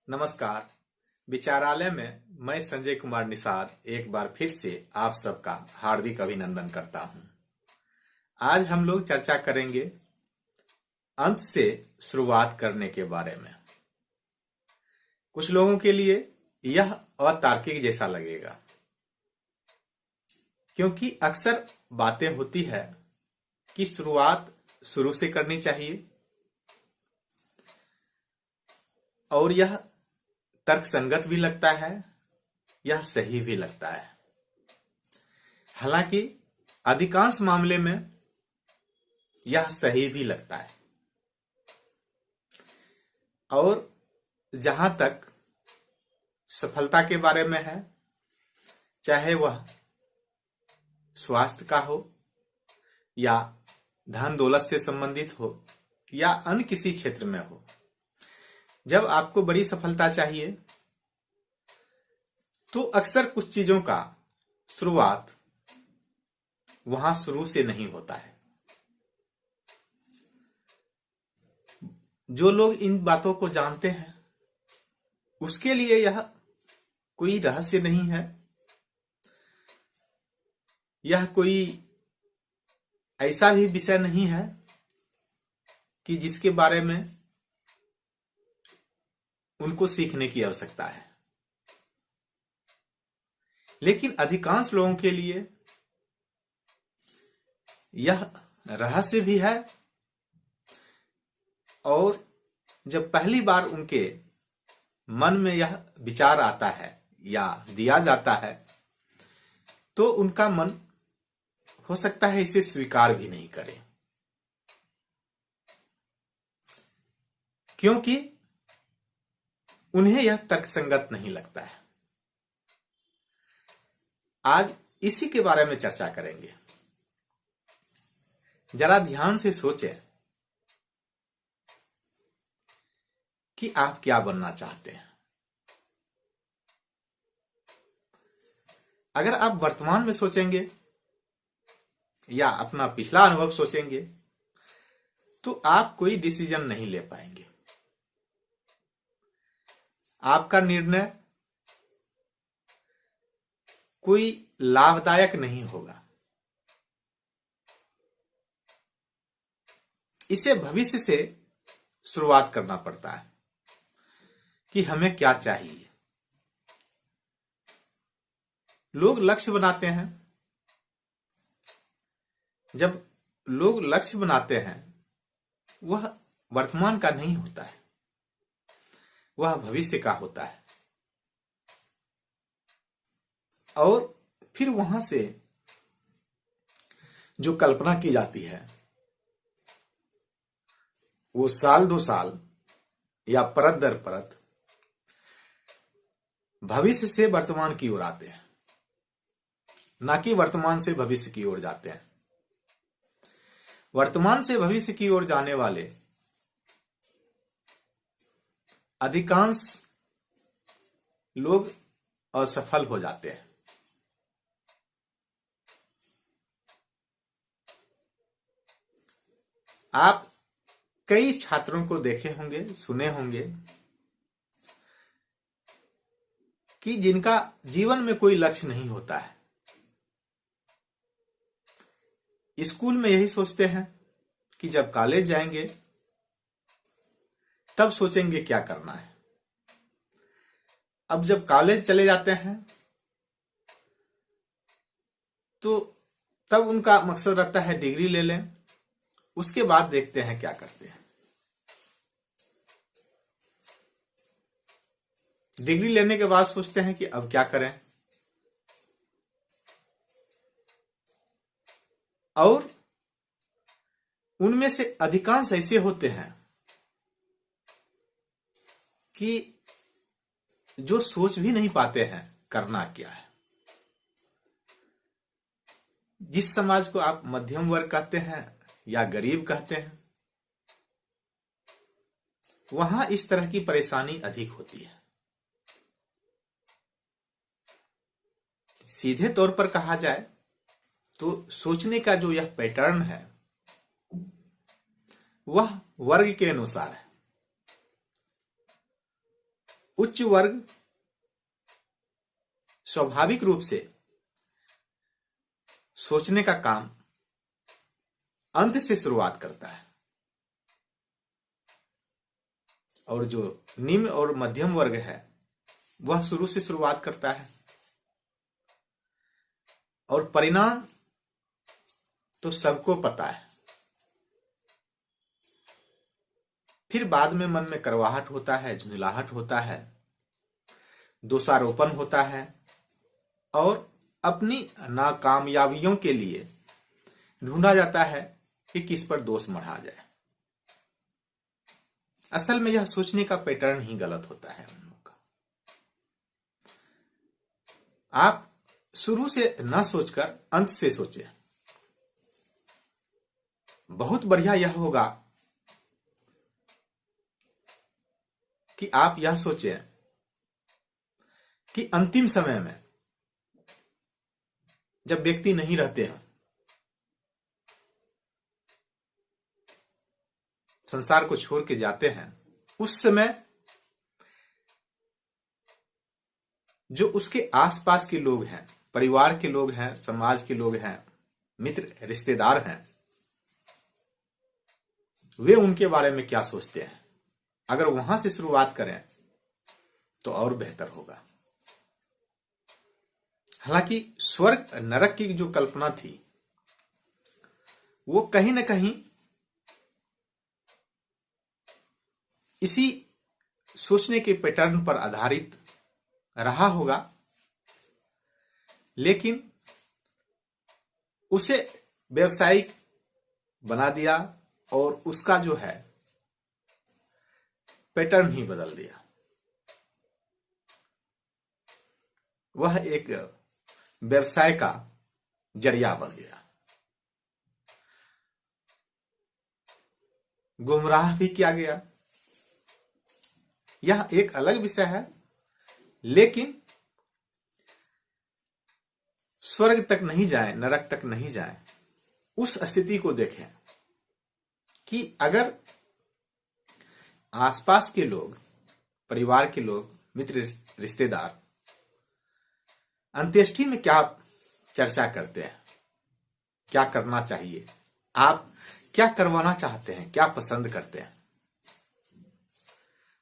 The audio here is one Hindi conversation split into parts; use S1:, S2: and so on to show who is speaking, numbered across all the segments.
S1: नमस्कार। विचारालय में मैं संजय कुमार निषाद एक बार फिर से आप सबका हार्दिक अभिनंदन करता हूं। आज हम लोग चर्चा करेंगे अंत से शुरुआत करने के बारे में। कुछ लोगों के लिए यह अतार्किक जैसा लगेगा, क्योंकि अक्सर बातें होती है कि शुरुआत शुरू से करनी चाहिए और यह तर्कसंगत भी लगता है, यह सही भी लगता है। हालांकि अधिकांश मामले में यह सही भी लगता है। और जहां तक सफलता के बारे में है, चाहे वह स्वास्थ्य का हो या धन दौलत से संबंधित हो या अन्य किसी क्षेत्र में हो, जब आपको बड़ी सफलता चाहिए तो अक्सर कुछ चीजों का शुरुआत वहां शुरू से नहीं होता है। जो लोग इन बातों को जानते हैं उसके लिए यह कोई रहस्य नहीं है, यह कोई ऐसा भी विषय नहीं है कि जिसके बारे में उनको सीखने की आवश्यकता है। लेकिन अधिकांश लोगों के लिए यह रहस्य भी है, और जब पहली बार उनके मन में यह विचार आता है या दिया जाता है तो उनका मन हो सकता है इसे स्वीकार भी नहीं करे, क्योंकि उन्हें यह तर्कसंगत नहीं लगता है। आज इसी के बारे में चर्चा करेंगे। जरा ध्यान से सोचें कि आप क्या बनना चाहते हैं। अगर आप वर्तमान में सोचेंगे या अपना पिछला अनुभव सोचेंगे तो आप कोई डिसीजन नहीं ले पाएंगे। आपका निर्णय कोई लाभदायक नहीं होगा। इसे भविष्य से शुरुआत करना पड़ता है कि हमें क्या चाहिए। लोग लक्ष्य बनाते हैं। जब लोग लक्ष्य बनाते हैं वह वर्तमान का नहीं होता है, वह भविष्य का होता है। और फिर वहां से जो कल्पना की जाती है वो साल दो साल या परत दर परत भविष्य से वर्तमान की ओर आते हैं, ना कि वर्तमान से भविष्य की ओर जाते हैं। वर्तमान से भविष्य की ओर जाने वाले अधिकांश लोग असफल हो जाते हैं। आप कई छात्रों को देखे होंगे, सुने होंगे कि जिनका जीवन में कोई लक्ष्य नहीं होता है। स्कूल में यही सोचते हैं कि जब कॉलेज जाएंगे तब सोचेंगे क्या करना है। अब जब कॉलेज चले जाते हैं तो तब उनका मकसद रहता है डिग्री ले लें, उसके बाद देखते हैं क्या करते हैं। डिग्री लेने के बाद सोचते हैं कि अब क्या करें। और उनमें से अधिकांश ऐसे होते हैं कि जो सोच भी नहीं पाते हैं करना क्या है। जिस समाज को आप मध्यम वर्ग कहते हैं या गरीब कहते हैं, वहां इस तरह की परेशानी अधिक होती है। सीधे तौर पर कहा जाए तो सोचने का जो यह पैटर्न है वह वर्ग के अनुसार है। उच्च वर्ग स्वाभाविक रूप से सोचने का काम अंत से शुरुआत करता है, और जो निम्न और मध्यम वर्ग है वह शुरू से शुरुआत करता है, और परिणाम तो सबको पता है। फिर बाद में मन में करवाहट होता है, झुंझलाहट होता है, दोषारोपण होता है, और अपनी नाकामयाबियों के लिए ढूंढा जाता है कि किस पर दोष मढ़ा जाए। असल में यह सोचने का पैटर्न ही गलत होता है उन लोगों का। आप शुरू से न सोचकर अंत से सोचें। बहुत बढ़िया यह होगा कि आप यह सोचें कि अंतिम समय में जब व्यक्ति नहीं रहते हैं, संसार को छोड़ के जाते हैं, उस समय जो उसके आसपास के लोग हैं, परिवार के लोग हैं, समाज के लोग हैं, मित्र रिश्तेदार हैं, वे उनके बारे में क्या सोचते हैं। अगर वहां से शुरुआत करें तो और बेहतर होगा। हालांकि स्वर्ग नरक की जो कल्पना थी वो कहीं न कहीं इसी सोचने के पैटर्न पर आधारित रहा होगा, लेकिन उसे व्यवसायिक बना दिया और उसका जो है पैटर्न ही बदल दिया। वह एक व्यवसाय का जरिया बन गया। गुमराह भी किया गया। यह एक अलग विषय है, लेकिन स्वर्ग तक नहीं जाए, नरक तक नहीं जाए, उस स्थिति को देखें कि अगर आसपास के लोग, परिवार के लोग, मित्र रिश्तेदार अंत्येष्टि में क्या चर्चा करते हैं, क्या करना चाहिए, आप क्या करवाना चाहते हैं, क्या पसंद करते हैं।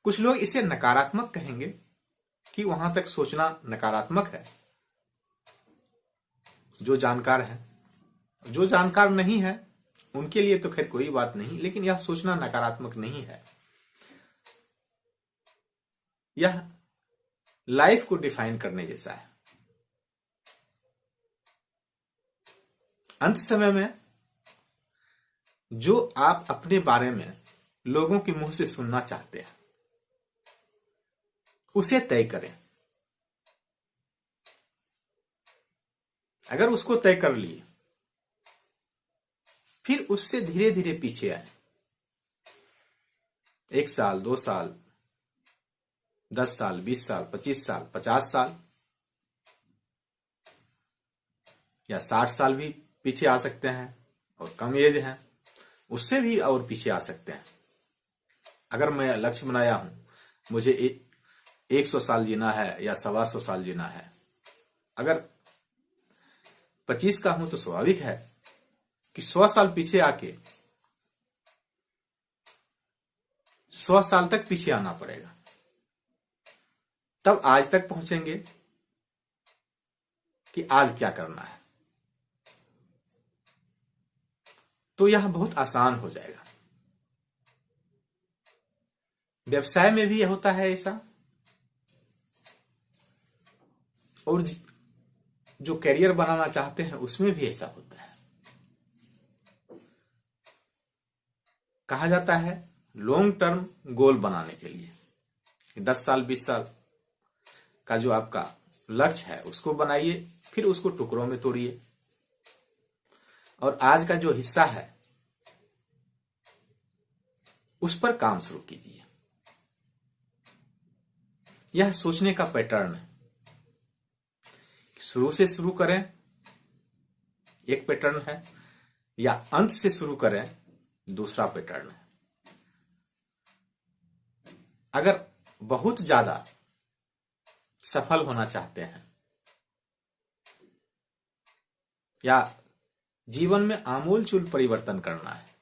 S1: कुछ लोग इसे नकारात्मक कहेंगे कि वहां तक सोचना नकारात्मक है। जो जानकार है, जो जानकार नहीं है उनके लिए तो खैर कोई बात नहीं, लेकिन यह सोचना नकारात्मक नहीं है। यह लाइफ को डिफाइन करने जैसा है। अंत समय में जो आप अपने बारे में लोगों के मुंह से सुनना चाहते हैं उसे तय करें। अगर उसको तय कर लिए, फिर उससे धीरे धीरे पीछे आए। 1 साल, 2 साल, 10 साल, 20 साल, 25 साल, 50 साल या 60 साल भी पीछे आ सकते हैं, और कम एज है उससे भी और पीछे आ सकते हैं। अगर मैं लक्ष्य बनाया हूं, मुझे 100 साल जीना है या 125 साल जीना है, अगर 25 का हूं तो स्वाभाविक है कि 100 साल पीछे आके 100 साल तक पीछे आना पड़ेगा, तब आज तक पहुंचेंगे कि आज क्या करना है। तो यह बहुत आसान हो जाएगा। व्यवसाय में भी यह होता है ऐसा, और जो करियर बनाना चाहते हैं उसमें भी ऐसा होता है। कहा जाता है लॉन्ग टर्म गोल बनाने के लिए 10 साल 20 साल का जो आपका लक्ष्य है उसको बनाइए, फिर उसको टुकड़ों में तोड़िए, और आज का जो हिस्सा है उस पर काम शुरू कीजिए। यह सोचने का पैटर्न है। शुरू से शुरू करें, एक पैटर्न है, या अंत से शुरू करें, दूसरा पैटर्न है। अगर बहुत ज्यादा सफल होना चाहते हैं या जीवन में आमूलचूल परिवर्तन करना है,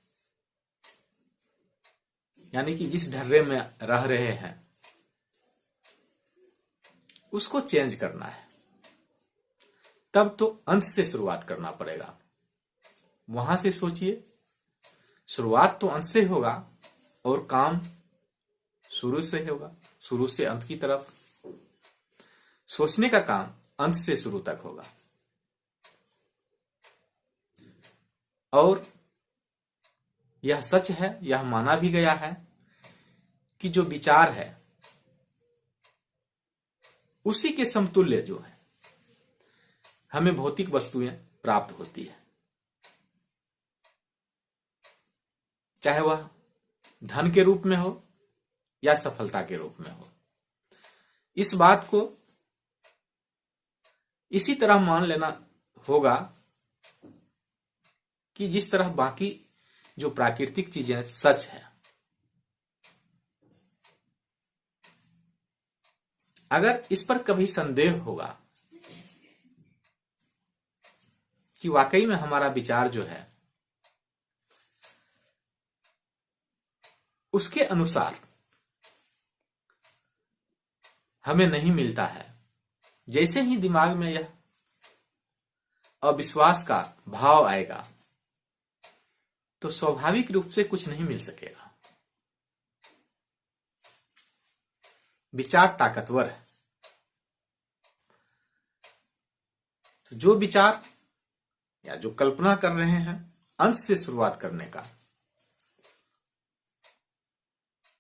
S1: यानी कि जिस ढर्रे में रह रहे हैं उसको चेंज करना है, तब तो अंत से शुरुआत करना पड़ेगा। वहां से सोचिए, शुरुआत तो अंत से होगा और काम शुरू से होगा, शुरू से अंत की तरफ। सोचने का काम अंत से शुरू तक होगा। और यह सच है, यह माना भी गया है कि जो विचार है उसी के समतुल्य जो है हमें भौतिक वस्तुएं प्राप्त होती है, चाहे वह धन के रूप में हो या सफलता के रूप में हो। इस बात को इसी तरह मान लेना होगा कि जिस तरह बाकी जो प्राकृतिक चीजें सच है। अगर इस पर कभी संदेह होगा कि वाकई में हमारा विचार जो है उसके अनुसार हमें नहीं मिलता है, जैसे ही दिमाग में यह अविश्वास का भाव आएगा तो स्वाभाविक रूप से कुछ नहीं मिल सकेगा। विचार ताकतवर है। तो जो विचार या जो कल्पना कर रहे हैं अंत से शुरुआत करने का,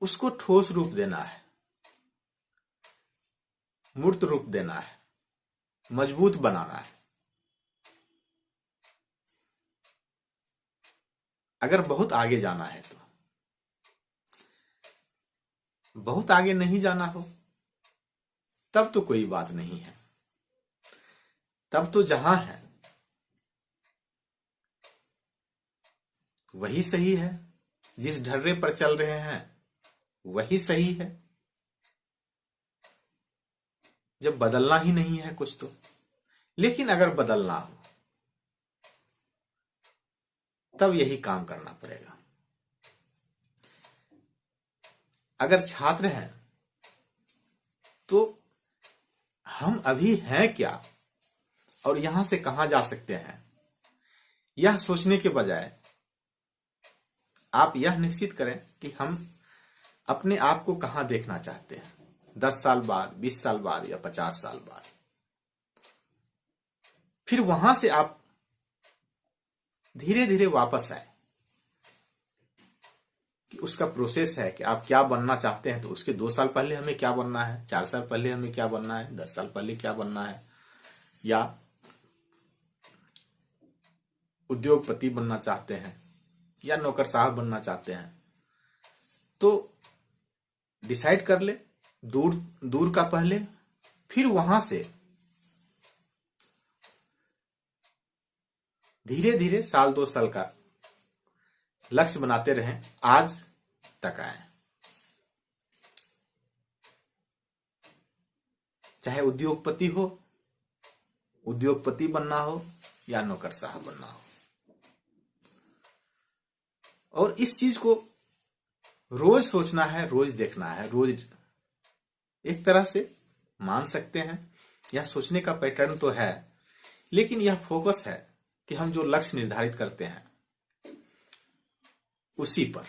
S1: उसको ठोस रूप देना है, मूर्त रूप देना है, मजबूत बनाना है। अगर बहुत आगे जाना है तो, बहुत आगे नहीं जाना हो तब तो कोई बात नहीं है। तब तो जहां है वही सही है, जिस ढर्रे पर चल रहे हैं वही सही है। जब बदलना ही नहीं है कुछ तो। लेकिन अगर बदलना हो तब यही काम करना पड़ेगा। अगर छात्र हैं तो हम अभी हैं क्या और यहां से कहां जा सकते हैं, यह सोचने के बजाय आप यह निश्चित करें कि हम अपने आप को कहां देखना चाहते हैं, 10 साल बाद, 20 साल बाद या 50 साल बाद। फिर वहां से आप धीरे धीरे वापस आए कि उसका प्रोसेस है कि आप क्या बनना चाहते हैं। तो उसके 2 साल पहले हमें क्या बनना है, 4 साल पहले हमें क्या बनना है, 10 साल पहले क्या बनना है, या उद्योगपति बनना चाहते हैं या नौकर साहब बनना चाहते हैं, तो डिसाइड कर ले दूर दूर का पहले। फिर वहां से धीरे धीरे साल 2 साल का लक्ष्य बनाते रहें, आज तक आए। चाहे उद्योगपति हो, उद्योगपति बनना हो या नौकर साहब बनना हो। और इस चीज को रोज सोचना है, रोज देखना है, रोज एक तरह से मान सकते हैं। यह सोचने का पैटर्न तो है, लेकिन यह फोकस है कि हम जो लक्ष्य निर्धारित करते हैं उसी पर।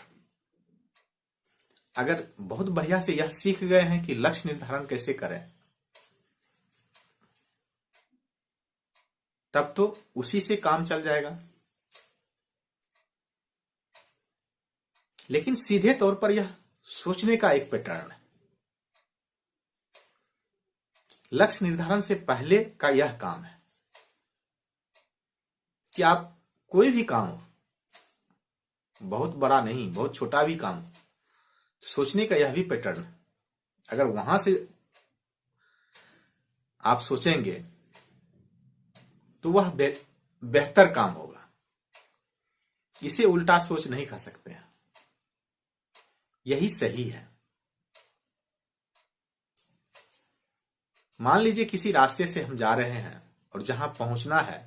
S1: अगर बहुत बढ़िया से यह सीख गए हैं कि लक्ष्य निर्धारण कैसे करें, तब तो उसी से काम चल जाएगा। लेकिन सीधे तौर पर यह सोचने का एक पैटर्न है। लक्ष्य निर्धारण से पहले का यह काम है कि आप कोई भी काम हो, बहुत बड़ा नहीं, बहुत छोटा भी काम, सोचने का यह भी पैटर्न है। अगर वहां से आप सोचेंगे तो वह बेहतर काम होगा। इसे उल्टा सोच नहीं खा सकते हैं, यही सही है। मान लीजिए किसी रास्ते से हम जा रहे हैं और जहां पहुंचना है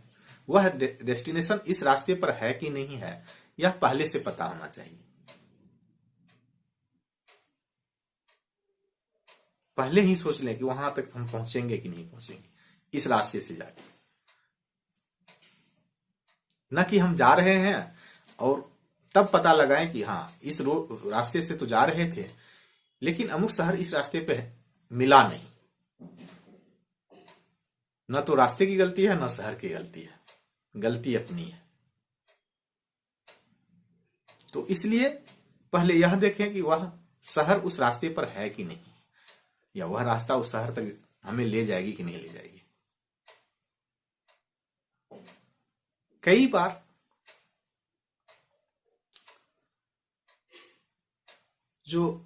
S1: वह डेस्टिनेशन इस रास्ते पर है कि नहीं है, यह पहले से पता होना चाहिए। पहले ही सोच लें कि वहां तक हम पहुंचेंगे कि नहीं पहुंचेंगे इस रास्ते से जाके। न कि हम जा रहे हैं और तब पता लगाएं कि हाँ इस रास्ते से तो जा रहे थे लेकिन अमुक शहर इस रास्ते पे मिला नहीं। न तो रास्ते की गलती है न शहर की गलती है, गलती अपनी है। तो इसलिए पहले यह देखें कि वह शहर उस रास्ते पर है कि नहीं, या वह रास्ता उस शहर तक हमें ले जाएगी कि नहीं ले जाएगी। कई बार जो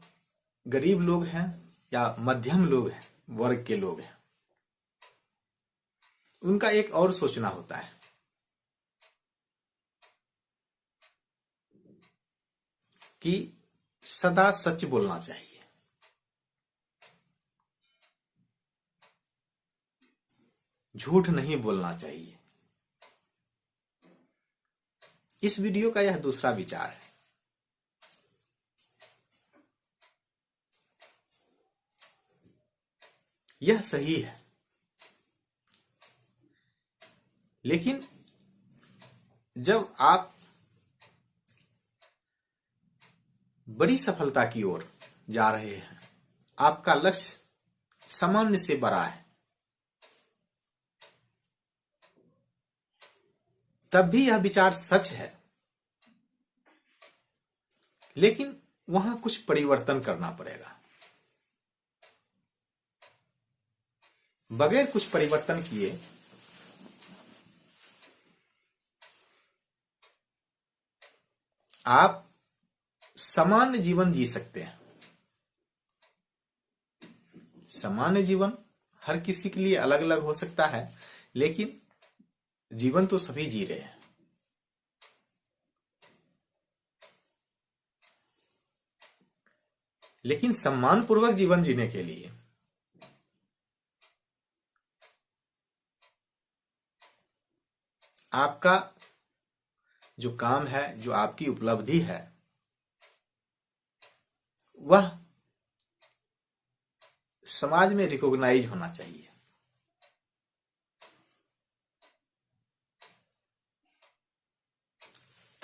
S1: गरीब लोग हैं या मध्यम लोग हैं, वर्ग के लोग हैं, उनका एक और सोचना होता है कि सदा सच बोलना चाहिए। झूठ नहीं बोलना चाहिए। इस वीडियो का यह दूसरा विचार है। यह सही है, लेकिन जब आप बड़ी सफलता की ओर जा रहे हैं, आपका लक्ष्य सामान्य से बड़ा है, तब भी यह विचार सच है, लेकिन वहां कुछ परिवर्तन करना पड़ेगा। बगैर कुछ परिवर्तन किए आप सामान्य जीवन जी सकते हैं। सामान्य जीवन हर किसी के लिए अलग अलग हो सकता है, लेकिन जीवन तो सभी जी रहे हैं। लेकिन सम्मानपूर्वक जीवन जीने के लिए आपका जो काम है, जो आपकी उपलब्धि है, वह समाज में रिकॉग्नाइज होना चाहिए।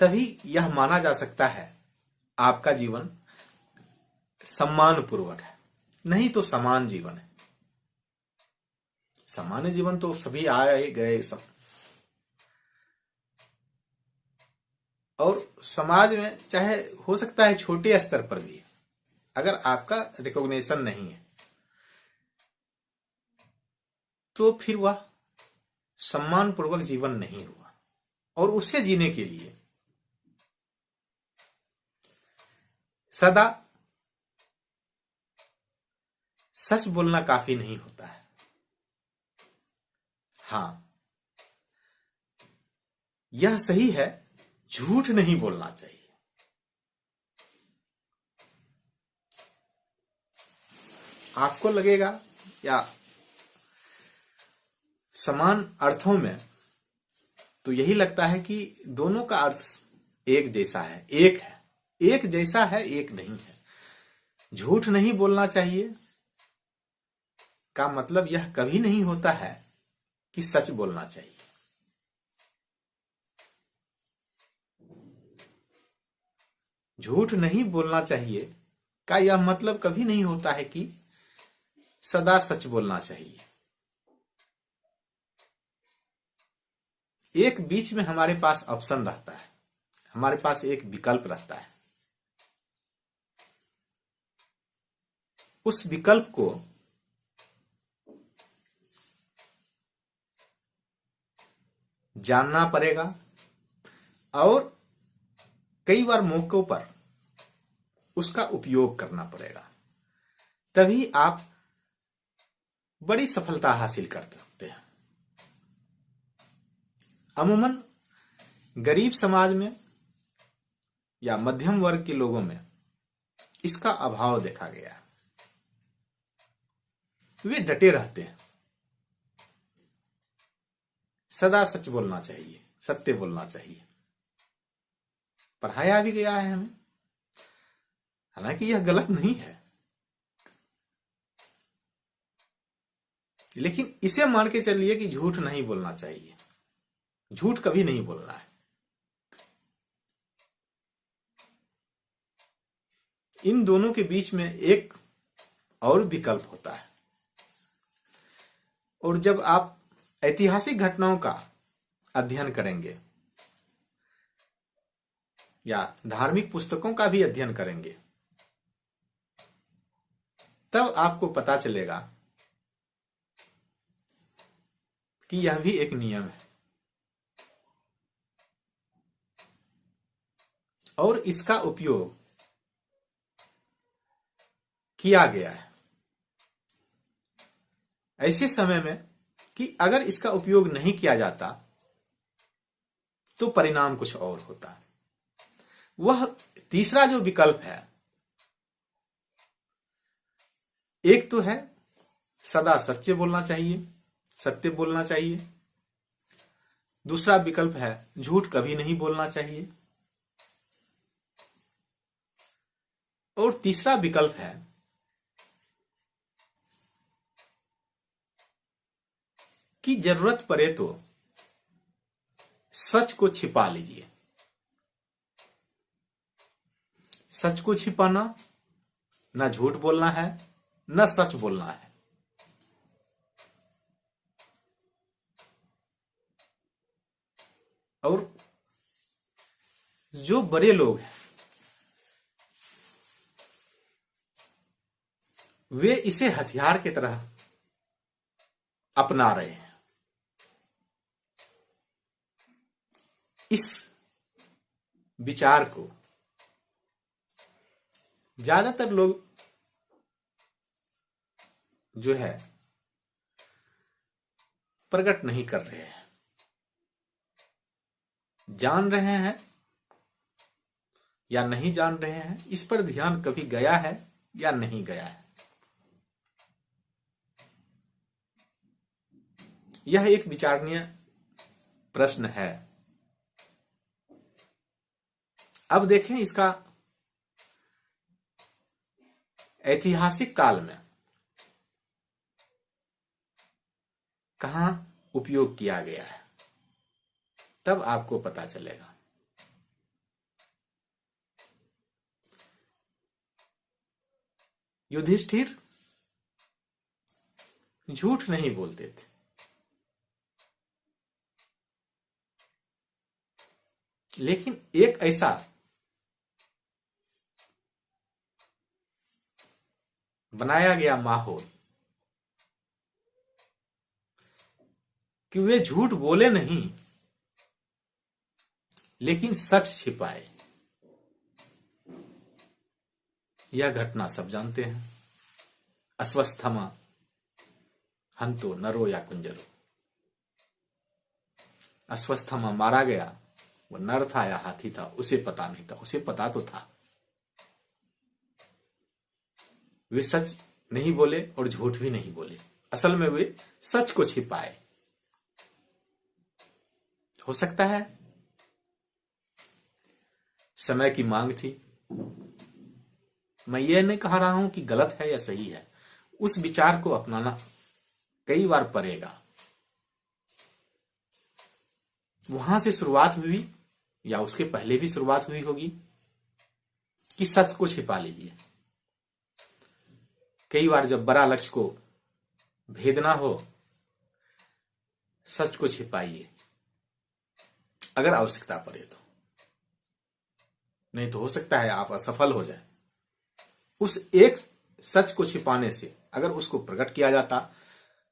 S1: तभी यह माना जा सकता है आपका जीवन सम्मानपूर्वक है, नहीं तो समान जीवन है। सामान्य जीवन तो सभी आए गए सब, और समाज में चाहे हो सकता है छोटे स्तर पर भी, अगर आपका रिकॉग्निशन नहीं है तो फिर वह सम्मानपूर्वक जीवन नहीं हुआ। और उसे जीने के लिए सदा सच बोलना काफी नहीं होता है। हां, यह सही है, झूठ नहीं बोलना चाहिए। आपको लगेगा या समान अर्थों में तो यही लगता है कि दोनों का अर्थ एक जैसा है, एक जैसा है, एक नहीं है। झूठ नहीं बोलना चाहिए का मतलब यह कभी नहीं होता है कि सच बोलना चाहिए। झूठ नहीं बोलना चाहिए का यह मतलब कभी नहीं होता है कि सदा सच बोलना चाहिए। एक बीच में हमारे पास ऑप्शन रहता है, हमारे पास एक विकल्प रहता है। उस विकल्प को जानना पड़ेगा और कई बार मौकों पर उसका उपयोग करना पड़ेगा, तभी आप बड़ी सफलता हासिल कर सकते हैं। अमूमन गरीब समाज में या मध्यम वर्ग के लोगों में इसका अभाव देखा गया है। वे डटे रहते हैं, सदा सच बोलना चाहिए, सत्य बोलना चाहिए, पढ़ाया भी गया है हमें। हालांकि यह गलत नहीं है, लेकिन इसे मान के चलिए कि झूठ नहीं बोलना चाहिए, झूठ कभी नहीं बोलना है। इन दोनों के बीच में एक और विकल्प होता है। और जब आप ऐतिहासिक घटनाओं का अध्ययन करेंगे या धार्मिक पुस्तकों का भी अध्ययन करेंगे, तब आपको पता चलेगा कि यह भी एक नियम है और इसका उपयोग किया गया है ऐसे समय में कि अगर इसका उपयोग नहीं किया जाता तो परिणाम कुछ और होता। वह तीसरा जो विकल्प है, एक तो है सदा सच्चे बोलना चाहिए, सत्य बोलना चाहिए। दूसरा विकल्प है झूठ कभी नहीं बोलना चाहिए। और तीसरा विकल्प है कि जरूरत पड़े तो सच को छिपा लीजिए। सच को छिपाना ना झूठ बोलना है, ना सच बोलना है। और जो बड़े लोग हैं वे इसे हथियार की तरह अपना रहे हैं। इस विचार को ज्यादातर लोग जो है प्रकट नहीं कर रहे हैं। जान रहे हैं या नहीं जान रहे हैं, इस पर ध्यान कभी गया है या नहीं गया है। यह एक विचारणीय प्रश्न है। अब देखें इसका ऐतिहासिक काल में कहां उपयोग किया गया है, तब आपको पता चलेगा। युधिष्ठिर झूठ नहीं बोलते थे, लेकिन एक ऐसा बनाया गया माहौल कि वे झूठ बोले नहीं, लेकिन सच छिपाए। यह घटना सब जानते हैं। अश्वत्थामा हंतो नरो या कुंजरो। अश्वत्थामा मारा गया, वो नर था या हाथी था उसे पता नहीं था, उसे पता तो था। वे सच नहीं बोले और झूठ भी नहीं बोले, असल में वे सच को छिपाए। हो सकता है समय की मांग थी। मैं ये नहीं कह रहा हूं कि गलत है या सही है, उस विचार को अपनाना कई बार पड़ेगा। वहां से शुरुआत हुई या उसके पहले भी शुरुआत हुई होगी कि सच को छिपा लीजिए। कई बार जब बड़ा लक्ष्य को भेदना हो, सच को छिपाइए अगर आवश्यकता पड़े तो, नहीं तो हो सकता है आप असफल हो जाए। उस एक सच को छिपाने से अगर उसको प्रकट किया जाता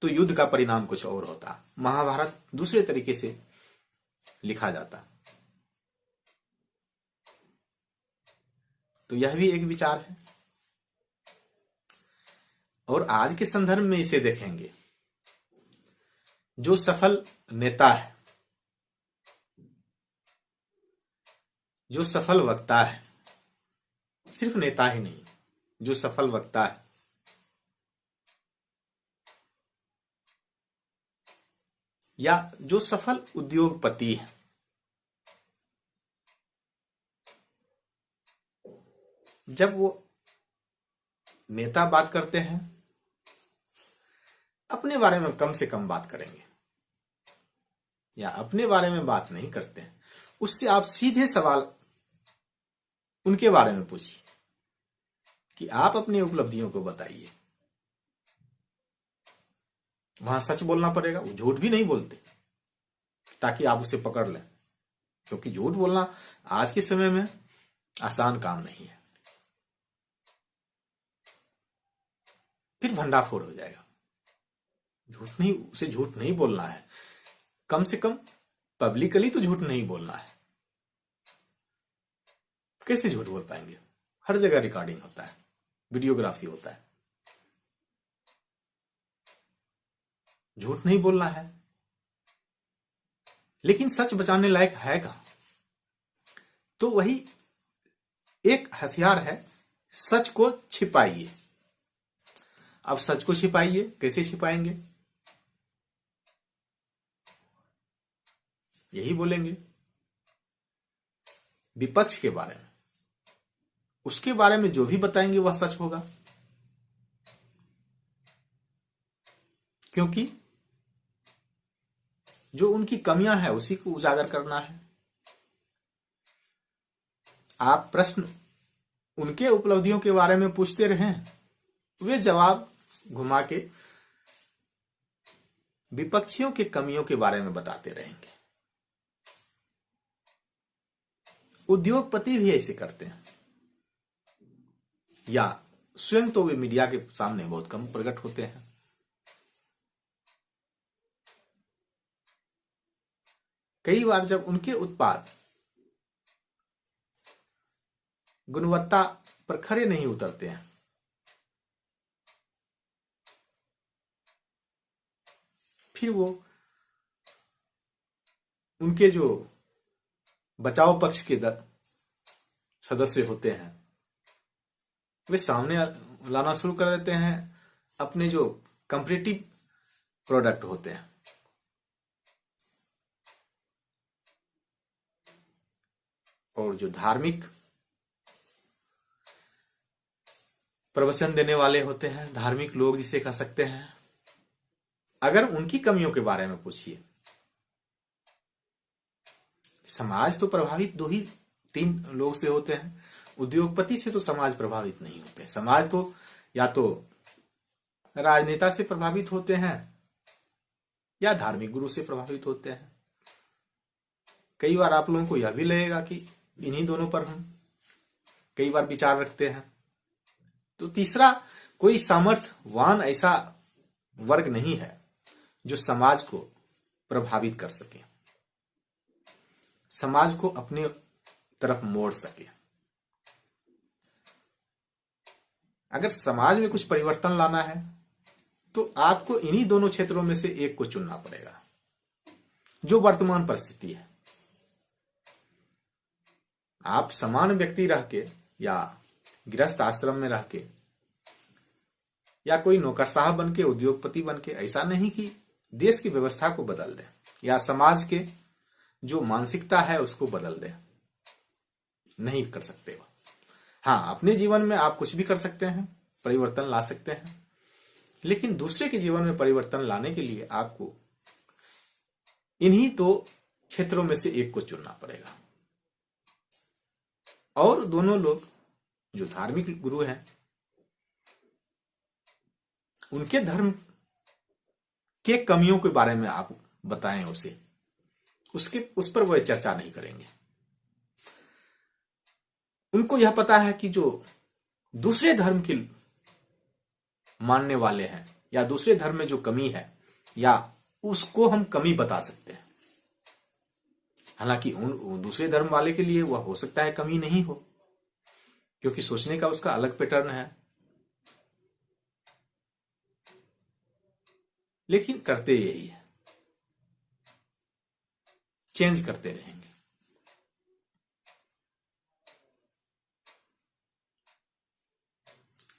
S1: तो युद्ध का परिणाम कुछ और होता, महाभारत दूसरे तरीके से लिखा जाता। तो यह भी एक विचार है। और आज के संदर्भ में इसे देखेंगे, जो सफल नेता है, जो सफल वक्ता है, सिर्फ नेता ही नहीं, जो सफल वक्ता है, या जो सफल उद्योगपति है, जब वो नेता बात करते हैं, अपने बारे में कम से कम बात करेंगे या अपने बारे में बात नहीं करते हैं, उससे आप सीधे सवाल उनके बारे में पूछिए कि आप अपनी उपलब्धियों को बताइए। वहां सच बोलना पड़ेगा, वो झूठ भी नहीं बोलते ताकि आप उसे पकड़ लें, क्योंकि झूठ बोलना आज के समय में आसान काम नहीं है, फिर भंडाफोड़ हो जाएगा। उसे झूठ नहीं बोलना है, कम से कम पब्लिकली तो झूठ नहीं बोलना है। कैसे झूठ बोल पाएंगे? हर जगह रिकॉर्डिंग होता है, वीडियोग्राफी होता है। झूठ नहीं बोलना है, लेकिन सच बचाने लायक है कहां? तो वही एक हथियार है, सच को छिपाइए। अब सच को छिपाइए, कैसे छिपाएंगे? यही बोलेंगे विपक्ष के बारे में, उसके बारे में जो भी बताएंगे वह सच होगा, क्योंकि जो उनकी कमियां हैं उसी को उजागर करना है। आप प्रश्न उनके उपलब्धियों के बारे में पूछते रहें, वे जवाब घुमा के विपक्षियों के कमियों के बारे में बताते रहेंगे। उद्योगपति भी ऐसे करते हैं, या स्वयं तो वे मीडिया के सामने बहुत कम प्रकट होते हैं। कई बार जब उनके उत्पाद गुणवत्ता पर खरे नहीं उतरते हैं, फिर वो उनके जो बचाव पक्ष के सदस्य होते हैं, वे सामने लाना शुरू कर देते हैं अपने जो कंपैरेटिव प्रोडक्ट होते हैं। और जो धार्मिक प्रवचन देने वाले होते हैं, धार्मिक लोग जिसे कह सकते हैं, अगर उनकी कमियों के बारे में पूछिए, समाज तो प्रभावित 2 ही 3 लोग से होते हैं। उद्योगपति से तो समाज प्रभावित नहीं होते। समाज तो या तो राजनेता से प्रभावित होते हैं या धार्मिक गुरु से प्रभावित होते हैं। कई बार आप लोगों को यह भी लगेगा कि इन्हीं दोनों पर हम कई बार विचार रखते हैं। तो तीसरा कोई सामर्थ्यवान ऐसा वर्ग नहीं है जो समाज को प्रभावित कर सके, समाज को अपने तरफ मोड़ सके। अगर समाज में कुछ परिवर्तन लाना है तो आपको इन्हीं दोनों क्षेत्रों में से एक को चुनना पड़ेगा, जो वर्तमान परिस्थिति है। आप समान व्यक्ति रह के या गृहस्थ आश्रम में रह के या कोई नौकरशाह बन के, उद्योगपति बन के, ऐसा नहीं कि देश की व्यवस्था को बदल दें या समाज के जो मानसिकता है उसको बदल दें। नहीं कर सकते वो। हाँ, अपने जीवन में आप कुछ भी कर सकते हैं, परिवर्तन ला सकते हैं, लेकिन दूसरे के जीवन में परिवर्तन लाने के लिए आपको इन्हीं 2 क्षेत्रों में से एक को चुनना पड़ेगा। और दोनों लोग जो धार्मिक गुरु हैं, उनके धर्म के कमियों के बारे में आप बताएं उस पर वह चर्चा नहीं करेंगे। उनको यह पता है कि जो दूसरे धर्म के मानने वाले हैं या दूसरे धर्म में जो कमी है या उसको हम कमी बता सकते हैं। हालांकि उन दूसरे धर्म वाले के लिए वह हो सकता है कमी नहीं हो, क्योंकि सोचने का उसका अलग पैटर्न है, लेकिन करते यही है, चेंज करते रहेंगे।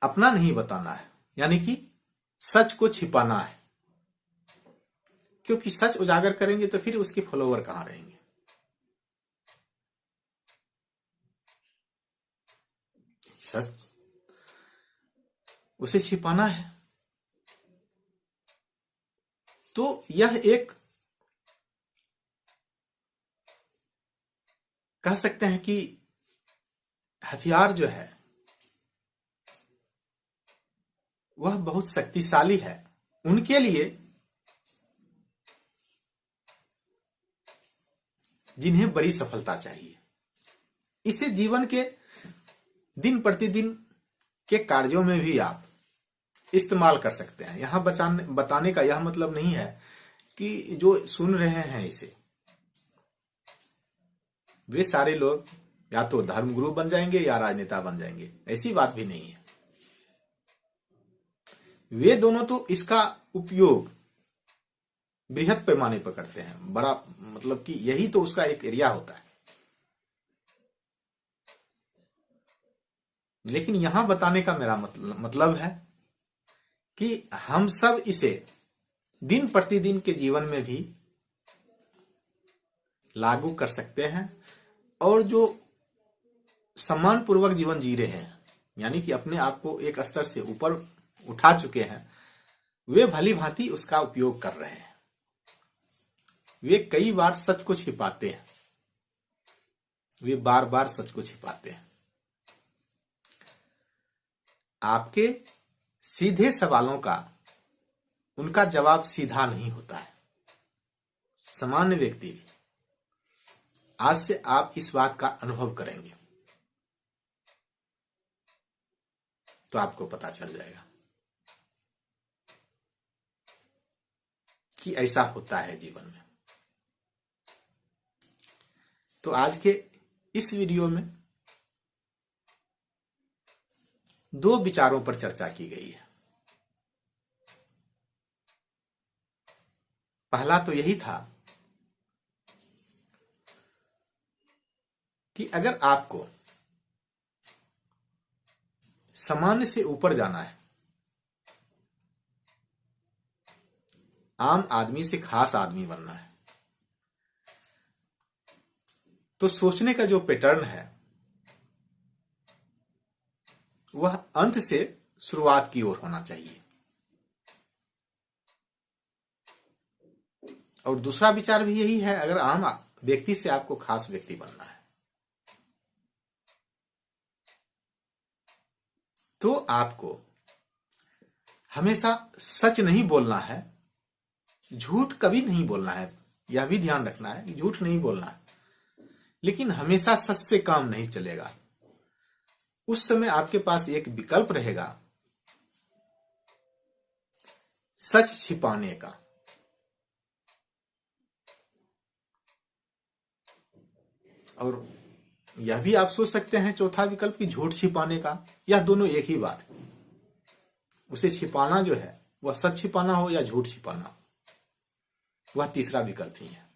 S1: अपना नहीं बताना है, यानी कि सच को छिपाना है, क्योंकि सच उजागर करेंगे तो फिर उसके फॉलोवर कहां रहेंगे। सच उसे छिपाना है। तो यह एक कह सकते हैं कि हथियार जो है वह बहुत शक्तिशाली है उनके लिए जिन्हें बड़ी सफलता चाहिए। इसे जीवन के दिन प्रतिदिन के कार्यों में भी आप इस्तेमाल कर सकते हैं। यहां बताने का यह मतलब नहीं है कि जो सुन रहे हैं इसे वे सारे लोग या तो धर्मगुरु बन जाएंगे या राजनेता बन जाएंगे, ऐसी बात भी नहीं है। वे दोनों तो इसका उपयोग बृहद पैमाने पर करते हैं, बड़ा मतलब कि यही तो उसका एक एरिया होता है। लेकिन यहां बताने का मेरा मतलब है कि हम सब इसे दिन प्रतिदिन के जीवन में भी लागू कर सकते हैं और जो सम्मान पूर्वक जीवन जी रहे हैं, यानी कि अपने आप को एक स्तर से ऊपर उठा चुके हैं, वे भली भांति उसका उपयोग कर रहे हैं। वे कई बार सच को छिपाते हैं, वे बार बार सच को छिपाते हैं। आपके सीधे सवालों का उनका जवाब सीधा नहीं होता है। सामान्य व्यक्ति भी आज से आप इस बात का अनुभव करेंगे तो आपको पता चल जाएगा कि ऐसा होता है जीवन में। तो आज के इस वीडियो में दो विचारों पर चर्चा की गई है। पहला तो यही था कि अगर आपको सामान्य से ऊपर जाना है, आम आदमी से खास आदमी बनना है, तो सोचने का जो पैटर्न है वह अंत से शुरुआत की ओर होना चाहिए। और दूसरा विचार भी यही है, अगर आम व्यक्ति से आपको खास व्यक्ति बनना है तो आपको हमेशा सच नहीं बोलना है, झूठ कभी नहीं बोलना है। यह भी ध्यान रखना है कि झूठ नहीं बोलना है, लेकिन हमेशा सच से काम नहीं चलेगा। उस समय आपके पास एक विकल्प रहेगा सच छिपाने का। और यह भी आप सोच सकते हैं चौथा विकल्प की झूठ छिपाने का। यह दोनों एक ही बात है। उसे छिपाना जो है वह सच छिपाना हो या झूठ छिपाना हो, वह तीसरा विकल्प ही है।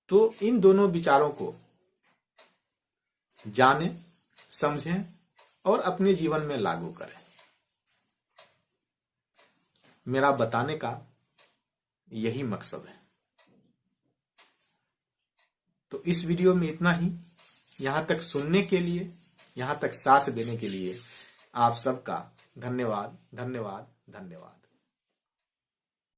S1: तो इन दोनों विचारों को जानें, समझें और अपने जीवन में लागू करें। मेरा बताने का यही मकसद है। तो इस वीडियो में इतना ही। यहां तक सुनने के लिए, यहां तक साथ देने के लिए आप सबका धन्यवाद, धन्यवाद, धन्यवाद।